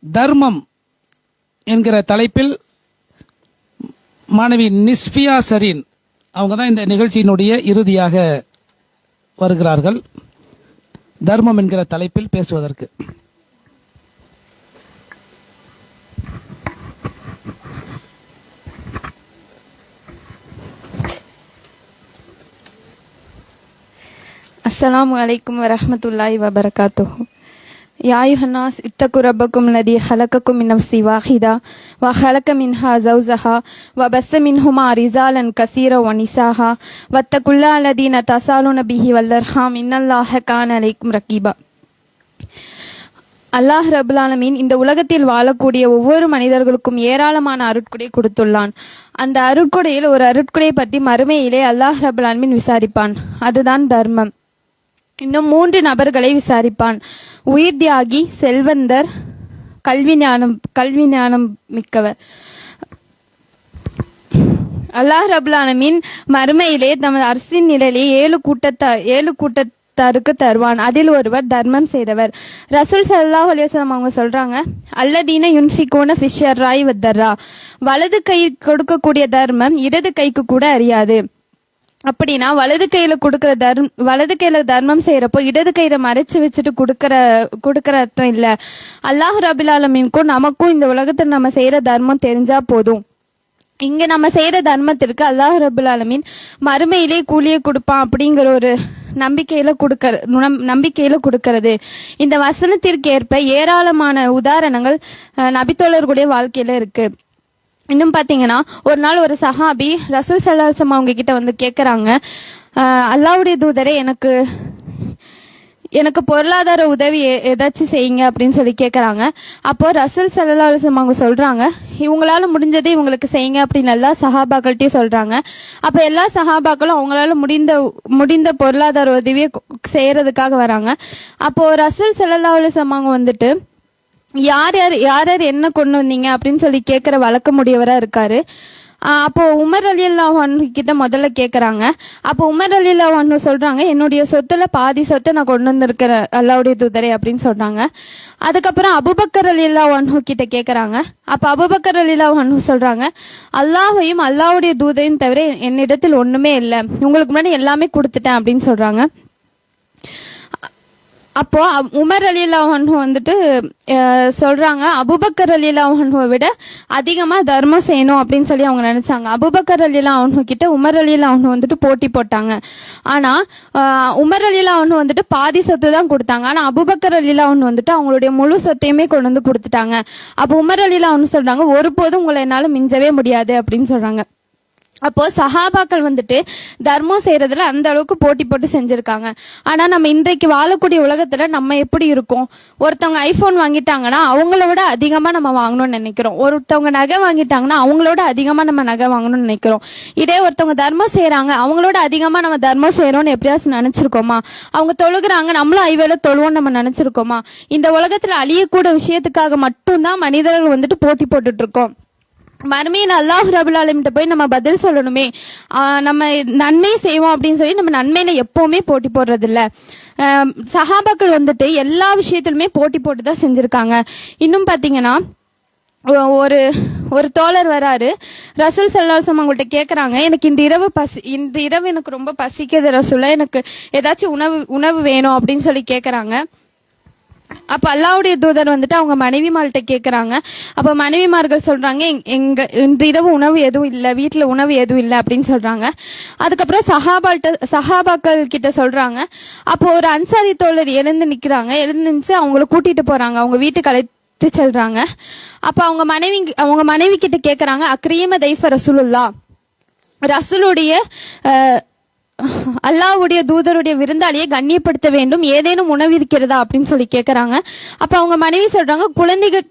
தர்மம் என்கிற தலைப்பில் மாணவி நிஸ்பியா சரீன் அவங்க தான் இந்த நிகழ்ச்சியினுடைய இறுதியாக வருகிறார்கள் தர்மம் என்கிற தலைப்பில் பேசுவதற்கு. அஸ்ஸலாமு அலைக்கும் வரஹ்மத்துல்லாஹி வபரகாத்துஹு. யா அய்யுஹன்னாஸ் இத்தகு ரப்பக்கும் லதி ஹலகக்கும் மின் நஃப்ஸி வாஹிதா வ ஹலக மின்ஹா ஸௌஜஹா வ பஸ்ஸ மின்ஹுமா ரிஜாலன் கஸீரா வ நிஸாஹா வத்தகுல்லாஹ லதீன தஸாலுன பிஹி வல் அர்ஹாம் இன்னல்லாஹ கான அலைக்கும் ரகீபா. அல்லாஹ் ரப்புல் ஆலமீன் இந்த உலகத்தில் வாழக்கூடிய ஒவ்வொரு மனிதர்களுக்கும் ஏராளமான அருட்கொடை கொடுத்துள்ளான். அந்த அருட்கொடையில் ஒரு அருட்கொடை பற்றி மறுமையிலே அல்லாஹ் ரப்புல் ஆலமீன் விசாரிப்பான். அதுதான் தர்மம். இன்னும் 3 நபர்களை விசாரிப்பான். உயிர் தியாகி, செல்வந்தர், கல்வி ஞானம் மிக்கவர். அல்லாஹ் ரப்புல் ஆலமீன் மறுமையிலே தமது அரசின் நிழலை 7 கூட்டத்தாருக்கு தருவான். அதில் ஒருவர் தர்மம் செய்தவர். ரசூல் ஸல்லல்லாஹு அலைஹி வஸல்லம் அவங்க சொல்றாங்க, அல்லதீன யுன்ஃபிகூன ஃபிஷ்ஷர்ராய் வத்தர்ரா, வலது கை கொடுக்கக்கூடிய தர்மம் இடது கைக்கு கூட அறியாது. அப்படின்னா வலது கையில தர்மம் செய்யறப்போ இடது கையில மறைச்சு வச்சுட்டு கொடுக்கற அர்த்தம் இல்ல. அல்லாஹ் ரப்புல் ஆலமீனுக்கும் நமக்கும் இந்த உலகத்துல நம்ம செய்யற தர்மம் தெரிஞ்சா போதும். இங்க நம்ம செய்யற தர்மத்திற்கு அல்லாஹ் ரப்புல் ஆலமீன் மறுமையிலே கூலியை கொடுப்பான் அப்படிங்கிற ஒரு நம்பிக்கையில கொடுக்கிறது. இந்த வசனத்திற்கு ஏற்ப ஏராளமான உதாரணங்கள் நபித்தோழர்களுடைய வாழ்க்கையில இருக்கு. இன்னும் பார்த்தீங்கன்னா, ஒரு நாள் ஒரு சஹாபி ரசூல் ஸல்லல்லாஹு அலைஹி வஸல்லம் அவங்க கிட்ட வந்து கேட்குறாங்க, அல்லாஹ்வுடைய தூதரே எனக்கு பொருளாதார உதவி ஏதாச்சும் செய்யுங்க அப்படின்னு சொல்லி கேட்குறாங்க. அப்போ ரசூல் ஸல்லல்லாஹு அலைஹி வஸல்லம் அவங்க சொல்றாங்க, இவங்களால முடிஞ்சதை இவங்களுக்கு செய்யுங்க அப்படின்னு எல்லா சஹாபாக்கள்கிட்டையும் சொல்றாங்க. அப்போ எல்லா சஹாபாக்களும் அவங்களால முடிந்த பொருளாதார உதவியை செய்யறதுக்காக வராங்க. அப்போ ரசூல் ஸல்லல்லாஹு அலைஹி வஸல்லம் அவங்க வந்துட்டு யார் என்ன கொண்டு வந்தீங்க அப்படின்னு சொல்லி கேட்குற வழக்கமுடையவராக இருக்காரு. அப்போ உமர் ரலியல்லாஹு அன்ஹு கிட்ட முதல்ல கேட்குறாங்க. அப்போ உமர் ரலியல்லாஹு அன்ஹு சொல்றாங்க, என்னுடைய சொத்துல பாதி சொத்தை நான் கொண்டு வந்திருக்கிற அல்லாஹ்வுடைய தூதரே அப்படின்னு சொல்றாங்க. அதுக்கப்புறம் அபூபக்கர் ரலியல்லாஹு அன்ஹு கிட்ட கேட்குறாங்க. அப்போ அபூபக்கர் ரலியல்லாஹு அன்ஹு சொல்றாங்க, அல்லாஹ்வையும் அல்லாஹ்வுடைய தூதையும் தவிர என்னிடத்தில் ஒண்ணுமே இல்லை, உங்களுக்கு முன்னாடி எல்லாமே கொடுத்துட்டேன் அப்படின்னு சொல்றாங்க. அப்போ உமர் ரலியல்லாஹு அன்ஹு வந்துட்டு சொல்றாங்க, அபூபக்கர் ரலியல்லாஹு அன்ஹுவை விட அதிகமா தர்மம் செய்யணும் அப்படின்னு சொல்லி அவங்க நினைச்சாங்க. அபூபக்கர் ரலியல்லாஹு அன்ஹு கிட்ட உமர் ரலியல்லாஹு அன்ஹு வந்துட்டு போட்டி போட்டாங்க. ஆனா உமர் ரலியல்லாஹு அன்ஹு வந்துட்டு பாதி சொத்து தான் கொடுத்தாங்க. ஆனா அபூபக்கர் ரலியல்லாஹு அன்ஹு வந்துட்டு அவங்களுடைய முழு சொத்தையுமே கொண்டு வந்து கொடுத்துட்டாங்க. அப்போ உமர் ரலியல்லாஹு அன்ஹு சொல்றாங்க, ஒருபோதும் உங்களை என்னால மிஞ்சவே முடியாது அப்படின்னு சொல்றாங்க. அப்போ சஹாபாக்கள் வந்துட்டு தர்மம் செய்யறதுல அந்த அளவுக்கு போட்டி போட்டு செஞ்சிருக்காங்க. ஆனா நம்ம இன்றைக்கு வாழக்கூடிய உலகத்துல நம்ம எப்படி இருக்கோம்? ஒருத்தவங்க ஐபோன் வாங்கிட்டாங்கன்னா அவங்கள விட அதிகமா நம்ம வாங்கணும்னு நினைக்கிறோம். ஒருத்தவங்க நகை வாங்கிட்டாங்கன்னா அவங்களோட அதிகமா நம்ம நகை வாங்கணும்னு நினைக்கிறோம். இதே ஒருத்தவங்க தர்மம் செய்யறாங்க, அவங்களோட அதிகமா நம்ம தர்மம் செய்யறோம்னு எப்படியாச்சும் நினைச்சிருக்கோமா? அவங்க தொழுகிறாங்க, நம்மளும் ஐவேளை தொழுவோம் நம்ம நினைச்சிருக்கோமா? இந்த உலகத்துல அழியக்கூட விஷயத்துக்காக மட்டும்தான் மனிதர்கள் வந்துட்டு போட்டி போட்டுட்டு இருக்கோம். மறுமையில் அல்லாஹ் ரப்புல் ஆலமீன்கிட்ட போய் நம்ம பதில் சொல்லணுமே. நம்ம நன்மை செய்வோம் அப்படின்னு சொல்லி நம்ம நன்மையில எப்பவுமே போட்டி போடுறது இல்ல. சஹாபாக்கள் வந்துட்டு எல்லா விஷயத்திலுமே போட்டி போட்டு தான் செஞ்சிருக்காங்க. இன்னும் பாத்தீங்கன்னா, ஒரு தோழர் வராரு. ரசூல் ஸல்லல்லாஹு அலைஹி வஸல்லம் அவங்கள்ட்ட கேட்குறாங்க, எனக்கு இந்த இரவு எனக்கு ரொம்ப பசிக்குது ரசூலா, எனக்கு ஏதாச்சும் உணவு வேணும் அப்படின்னு சொல்லி கேட்குறாங்க. அப்ப அல்லாஹ்வுடைய தூதர் வந்துட்டு அவங்க மனைவிமார்கிட்ட கேட்குறாங்க. அப்போ மனைவிமார்கள் சொல்றாங்க, இன்று இரவு உணவு எதுவும் இல்லை, வீட்டில் உணவு எதுவும் இல்லை அப்படின்னு சொல்றாங்க. அதுக்கப்புறம் சஹாபாக்கள் கிட்ட சொல்றாங்க. அப்போ ஒரு அன்சாரி தோழர் எழுந்து நின்று அவங்கள கூட்டிட்டு போறாங்க, அவங்க வீட்டுக்கு அழைத்து செல்றாங்க. அப்ப அவங்க மனைவி கிட்ட கேட்குறாங்க, அக்ரீம தைஃப ரசூலுல்லாஹ், ரசூலுடைய அல்லாஹ்வுடைய தூதருடைய விருந்தாளியை கண்ணியப்படுத்த வேண்டும், ஏதேனும் உணவு இருக்கிறதா அப்படின்னு சொல்லி கேட்கறாங்க. அப்ப அவங்க மனைவி சொல்றாங்க,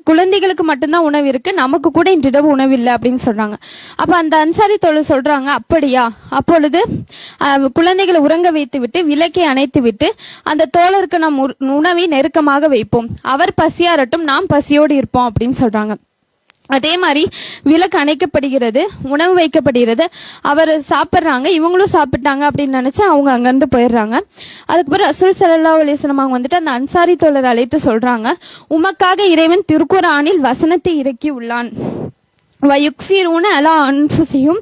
குழந்தைகளுக்கு மட்டும்தான் உணவு இருக்கு, நமக்கு கூட இன்றிரவு உணவு இல்லை அப்படின்னு சொல்றாங்க. அப்ப அந்த அன்சாரி தோழர் சொல்றாங்க, அப்படியா? அப்பொழுது குழந்தைகளை உறங்க வைத்து விட்டு விளக்கை அணைத்து விட்டு அந்த தோழருக்கு நாம் உணவை நெருக்கமாக வைப்போம், அவர் பசியாரட்டும், நாம் பசியோடு இருப்போம் அப்படின்னு சொல்றாங்க. அதே மாதிரி விளக்கு அணைக்கப்படுகிறது, உணவு வைக்கப்படுகிறது. அவர் சாப்பிட்றாங்க, இவங்களும் சாப்பிட்டாங்க அப்படின்னு நினைச்சு அவங்க அங்கிருந்து போயிடுறாங்க. அதுக்கப்புறம் ரசூல் ஸல்லல்லாஹு அலைஹி வஸல்லம் அவங்க வந்துட்டு அந்த அன்சாரி தோழர் அழைத்து சொல்றாங்க, உமக்காக இறைவன் திருக்குர்ஆனில் வசனத்தை இறக்கி உள்ளான். வயுக்ஃபிரூன அலா அன்ஃபுஸிஹிம்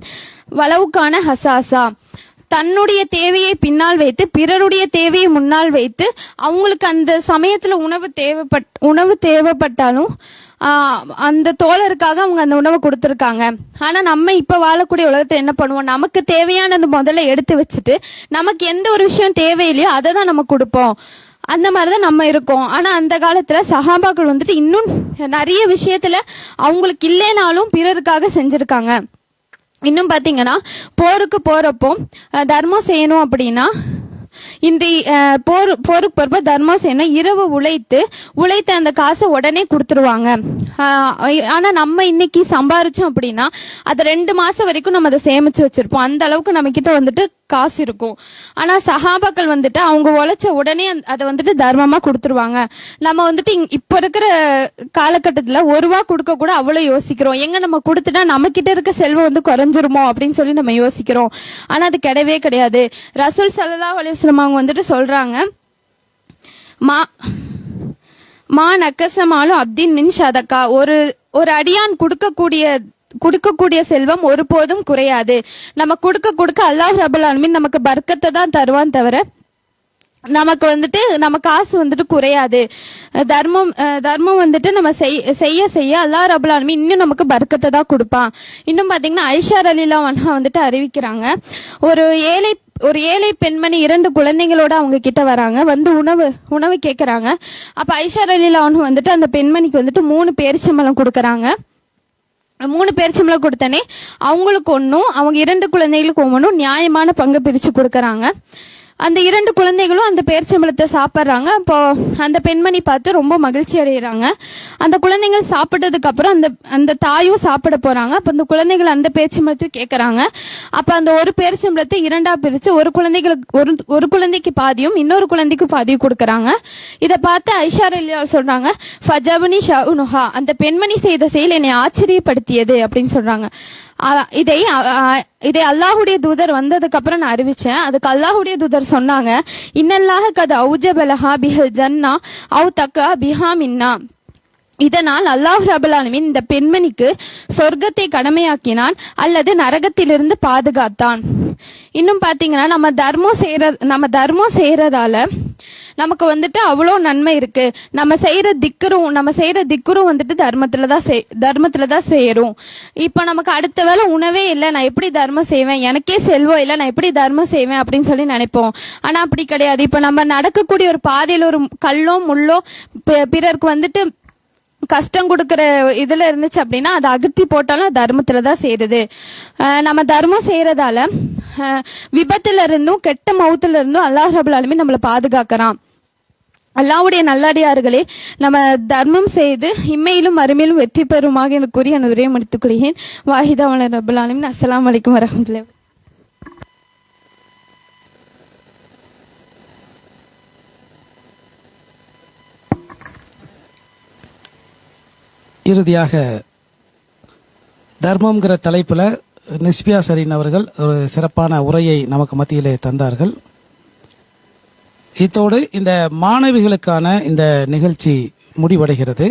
வலவுக்கான ஹசாசா. தன்னுடைய தேவையை பின்னால் வைத்து பிறருடைய தேவையை முன்னால் வைத்து அவங்களுக்கு அந்த சமயத்துல உணவு தேவைப்பட்டாலும் அந்த தோழருக்காக அவங்க அந்த உணவை கொடுத்துருக்காங்க. ஆனா நம்ம இப்ப வாழக்கூடிய உலகத்துல என்ன பண்ணுவோம், நமக்கு தேவையானது முதல்ல எடுத்து வச்சுட்டு நமக்கு எந்த ஒரு விஷயம் தேவையில்லையோ அதை தான் நம்ம கொடுப்போம். அந்த மாதிரிதான் நம்ம இருக்கோம். ஆனா அந்த காலத்துல சஹாபாக்கள் வந்துட்டு இன்னும் நிறைய விஷயத்துல அவங்களுக்கு இல்லைனாலும் பிறருக்காக செஞ்சிருக்காங்க. இன்னும் பாத்தீங்கன்னா போருக்கு போறப்போ தர்மம் செய்யணும் அப்படின்னா இந்த போருக்கு போறப்ப தர்மம் செய்யணும், இரவு உழைத்து அந்த காசை உடனே கொடுத்துருவாங்க. ஆனா நம்ம இன்னைக்கு சம்பாரிச்சோம் அப்படின்னா அதை 2 மாசம் வரைக்கும் நம்ம அதை சேமிச்சு வச்சிருப்போம். அந்த அளவுக்கு நம்ம கிட்ட வந்துட்டு காசு இருக்கும். ஆனா சஹாபாக்கள் வந்துட்டு அவங்க உழைச்ச உடனே அதை வந்துட்டு தர்மமா கொடுத்துருவாங்க. நம்ம வந்துட்டு இப்ப இருக்கிற காலகட்டத்துல 1 ரூபா கொடுக்க கூட அவ்வளவு யோசிக்கிறோம். எங்க நம்ம கொடுத்துட்டா நம்ம கிட்ட இருக்க செல்வம் வந்து குறைஞ்சிருமோ அப்படின்னு சொல்லி நம்ம யோசிக்கிறோம். ஆனா அது கிடையவே கிடையாது. ரசூல் ஸல்லல்லாஹு அலைஹி வஸல்லம் அவங்க வந்துட்டு சொல்றாங்க, மா நக்கசமாலும் அப்தின் மின் ஷதக்கா. ஒரு அடியான் கொடுக்கக்கூடிய செல்வம் ஒருபோதும் குறையாது. நம்ம கொடுக்க அல்லாஹ் ரப்பல் ஆலமீன் நமக்கு பர்க்கத்தை தான் தருவான் தவிர நமக்கு வந்துட்டு நம்ம காசு வந்துட்டு குறையாது. தர்மம் வந்துட்டு நம்ம செய்ய அல்லாஹ் ரப்பல் ஆலமீன் இன்னும் நமக்கு பர்க்கத்தை தான் கொடுப்பான். இன்னும் பாத்தீங்கன்னா ஐஷா ரலியல்லாஹு அன்ஹா வந்துட்டு அறிவிக்கிறாங்க, ஒரு ஏழை பெண்மணி 2 குழந்தைங்களோட அவங்க கிட்ட வராங்க, வந்து உணவு கேட்கறாங்க. அப்ப ஐஷா ரலியல்லாஹு அன்ஹா வந்துட்டு அந்த பெண்மணிக்கு வந்துட்டு 3 பேரிச்சம்பழம் கொடுக்கறாங்க. 3 பேரிச்சம்பழம் கொடுத்தனே அவங்களுக்கு ஒன்றும் அவங்க 2 குழந்தைகளுக்கு ஒவ்வொன்றும் நியாயமான பங்கு பிரிச்சு கொடுக்கறாங்க. அந்த 2 குழந்தைகளும் அந்த பேரிச்சம்பழத்தை சாப்பிட்றாங்க. அப்போ அந்த பெண்மணி பார்த்து ரொம்ப மகிழ்ச்சி அடைகிறாங்க. அந்த குழந்தைகள் சாப்பிட்டதுக்கு அப்புறம் அந்த தாயும் சாப்பிட போறாங்க. அப்ப அந்த குழந்தைகள் அந்த பேரிச்சம்பழத்தையும் கேட்கறாங்க. அப்ப அந்த ஒரு பேரிச்சம்பழத்தை 2ஆ பிரிச்சு ஒரு குழந்தைக்கு பாதியும் இன்னொரு குழந்தைக்கு பாதியும் கொடுக்கறாங்க. இதை பார்த்து ஐஷா ரலியல்லாஹு சொல்றாங்க, ஃபஜபனி ஷஉனுஹா, அந்த பெண்மணி செய்த செயல் என்னை ஆச்சரியப்படுத்தியது அப்படின்னு சொல்றாங்க. இதை அல்லாஹுடைய தூதர் வந்ததுக்கு அப்புறம் நான் அறிவிச்சேன். அதுக்கு அல்லாஹுடைய தூதர் சொன்னாங்க, இன்னல்லாஹ கத் அவுஜபலஹா பிஹல் ஜன்னா அவ் தக்கா பிஹா மின்னா. இதனால் அல்லாஹ் ரப்பல் ஆலமீன் இந்த பெண்மணிக்கு சொர்க்கத்தை கடமையாக்கினான் அல்லது நரகத்திலிருந்து பாதுகாத்தான். இன்னும் பாத்தீங்கன்னா நம்ம தர்மம் செய்யறதால நமக்கு வந்துட்டு அவ்வளோ நன்மை இருக்கு. நம்ம செய்யற திக்ரும் வந்துட்டு தர்மத்துல தான் செய்யறோம். இப்ப நமக்கு அடுத்த வேளை உணவே இல்லை, நான் எப்படி தர்மம் செய்வேன், எனக்கே செல்வம் இல்லை, நான் எப்படி தர்மம் செய்வேன் அப்படின்னு சொல்லி நினைப்போம். ஆனா அப்படி கிடையாது. இப்ப நம்ம நடக்கக்கூடிய ஒரு பாதையில ஒரு கல்லோ முள்ளோ பிறருக்கு வந்துட்டு கஷ்டம் கொடுக்கற இதுல இருந்துச்சு அப்படின்னா அதை அகற்றி போட்டாலும் தர்மத்துலதான் செய்யறது. நம்ம தர்மம் செய்யறதால விபத்துல இருந்தும் கெட்ட மௌத்துல இருந்தும் அல்லாஹ் ரப்பல் ஆலமீன் நம்மளை பாதுகாக்கிறான். அல்லாஹ்வுடைய நல்லடியார்களே, நம்ம தர்மம் செய்து இம்மையிலும் மறுமையிலும் வெற்றி பெறுமாக எனக்கு கூறி எனது உரையை முடித்துக் கொள்கிறேன். வாஹிதா ரப்பல் ஆலமீன். அஸ்ஸலாமு அலைக்கும் வரஹ்மத்துல்லாஹி. இறுதியாக தர்மம்ங்கிற தலைப்பில் நிஸ்பியா சரீன் அவர்கள் ஒரு சிறப்பான உரையை நமக்கு மத்தியிலே தந்தார்கள். இத்தோடு இந்த மாணவிகளுக்கான இந்த நிகழ்ச்சி முடிவடைகிறது.